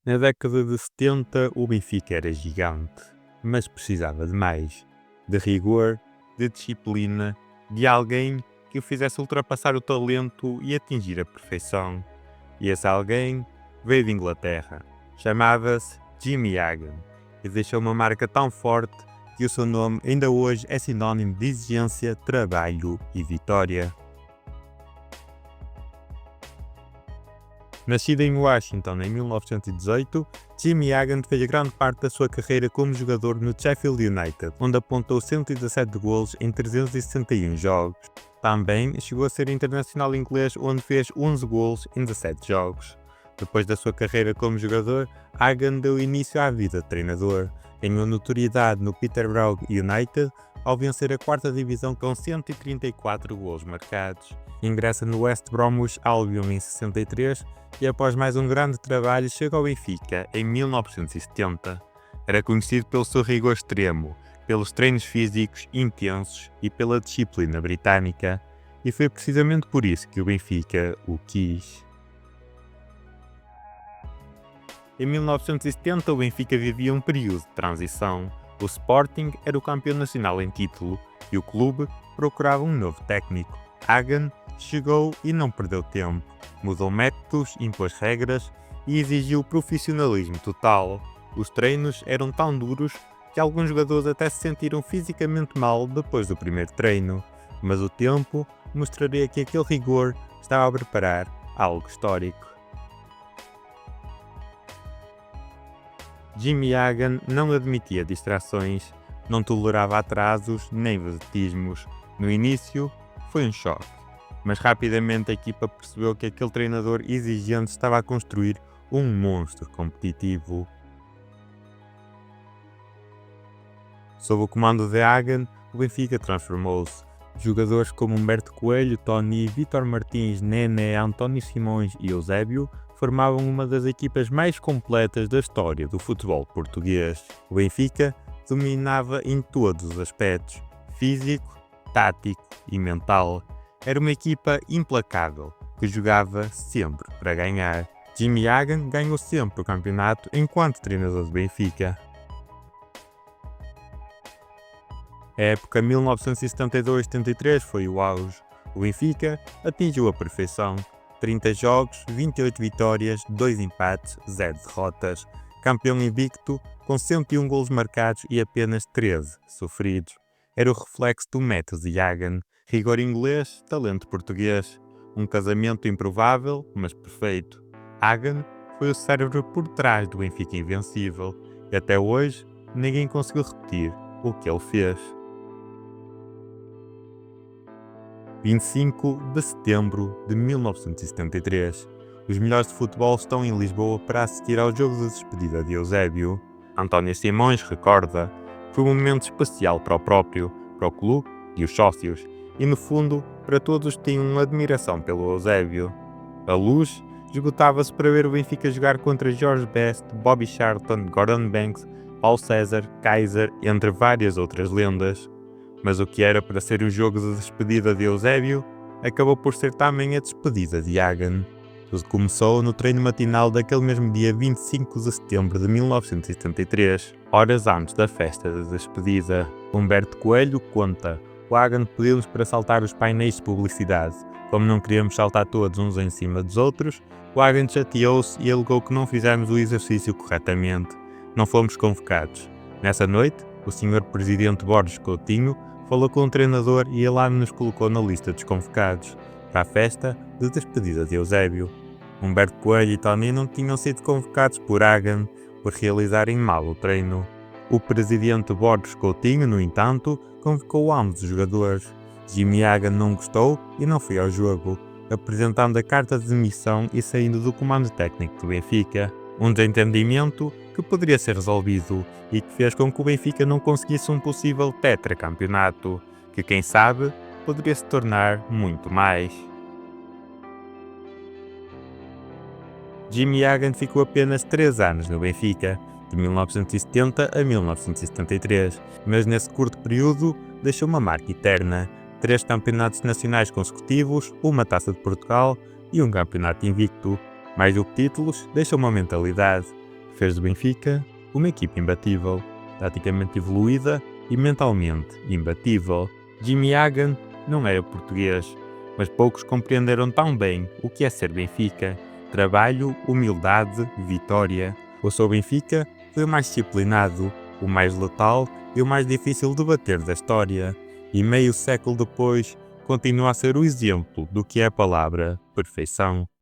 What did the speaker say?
Na década de 70, o Benfica era gigante, mas precisava de mais. De rigor, de disciplina, de alguém que o fizesse ultrapassar o talento e atingir a perfeição. E esse alguém veio de Inglaterra. Chamava-se Jimmy Hagan e deixou uma marca tão forte que o seu nome ainda hoje é sinónimo de exigência, trabalho e vitória. Nascido em Washington em 1918, Jimmy Hagan fez grande parte da sua carreira como jogador no Sheffield United, onde apontou 117 golos em 361 jogos. Também chegou a ser internacional inglês, onde fez 11 golos em 17 jogos. Depois da sua carreira como jogador, Hagan deu início à vida de treinador. Ganhou notoriedade no Peterborough United ao vencer a 4ª divisão com 134 golos marcados. Ingressa no West Bromwich Albion em 63 e após mais um grande trabalho chega ao Benfica em 1970. Era conhecido pelo seu rigor extremo, pelos treinos físicos intensos e pela disciplina britânica, e foi precisamente por isso que o Benfica o quis. Em 1970, o Benfica vivia um período de transição. O Sporting era o campeão nacional em título e o clube procurava um novo técnico. Hagan chegou e não perdeu tempo. Mudou métodos, impôs regras e exigiu profissionalismo total. Os treinos eram tão duros que alguns jogadores até se sentiram fisicamente mal depois do primeiro treino, mas o tempo mostraria que aquele rigor estava a preparar algo histórico. Jimmy Hagan não admitia distrações, não tolerava atrasos nem vedetismos. No início, foi um choque, mas rapidamente a equipa percebeu que aquele treinador exigente estava a construir um monstro competitivo. Sob o comando de Hagan, o Benfica transformou-se. Jogadores como Humberto Coelho, Tony, Vítor Martins, Nené, António Simões e Eusébio formavam uma das equipas mais completas da história do futebol português. O Benfica dominava em todos os aspectos, físico, tático e mental. Era uma equipa implacável, que jogava sempre para ganhar. Jimmy Hagan ganhou sempre o campeonato enquanto treinador do Benfica. A época 1972-73 foi o auge. O Benfica atingiu a perfeição. 30 jogos, 28 vitórias, 2 empates, 0 derrotas. Campeão invicto, com 101 golos marcados e apenas 13 sofridos. Era o reflexo do método de Hagan. Rigor inglês, talento português. Um casamento improvável, mas perfeito. Hagan foi o cérebro por trás do Benfica invencível. E até hoje, ninguém conseguiu repetir o que ele fez. 25 de setembro de 1973. Os melhores de futebol estão em Lisboa para assistir ao jogo de despedida de Eusébio. António Simões recorda: foi um momento especial para o próprio, para o clube e os sócios, e no fundo para todos que tinham admiração pelo Eusébio. A luz esgotava-se para ver o Benfica jogar contra George Best, Bobby Charlton, Gordon Banks, Paulo César, Kaiser, entre várias outras lendas. Mas o que era para ser o jogo de despedida de Eusébio, acabou por ser também a despedida de Hagan. Tudo começou no treino matinal daquele mesmo dia 25 de setembro de 1973, horas antes da festa de despedida. Humberto Coelho conta: o Hagan pediu-nos para saltar os painéis de publicidade. Como não queríamos saltar todos uns em cima dos outros, o Hagan chateou-se e alegou que não fizemos o exercício corretamente. Não fomos convocados. Nessa noite, o Sr. Presidente Borges Coutinho falou com o treinador e ele lá nos colocou na lista dos convocados para a festa de despedida de Eusébio. Humberto Coelho e Tony não tinham sido convocados por Hagan por realizarem mal o treino. O presidente Borges Coutinho, no entanto, convocou ambos os jogadores. Jimmy Hagan não gostou e não foi ao jogo, apresentando a carta de demissão e saindo do comando técnico do Benfica. Um desentendimento que poderia ser resolvido e que fez com que o Benfica não conseguisse um possível tetracampeonato, que quem sabe poderia se tornar muito mais. Jimmy Hagan ficou apenas 3 anos no Benfica, de 1970 a 1973, mas nesse curto período deixou uma marca eterna: 3 campeonatos nacionais consecutivos, uma Taça de Portugal e um campeonato invicto. Mais do que títulos, deixou uma mentalidade. fez do Benfica uma equipa imbatível, taticamente evoluída e mentalmente imbatível. Jimmy Hagan não era português, mas poucos compreenderam tão bem o que é ser Benfica. Trabalho, humildade, vitória. O seu Benfica foi o mais disciplinado, o mais letal e o mais difícil de bater da história. E meio século depois, continua a ser o exemplo do que é a palavra perfeição.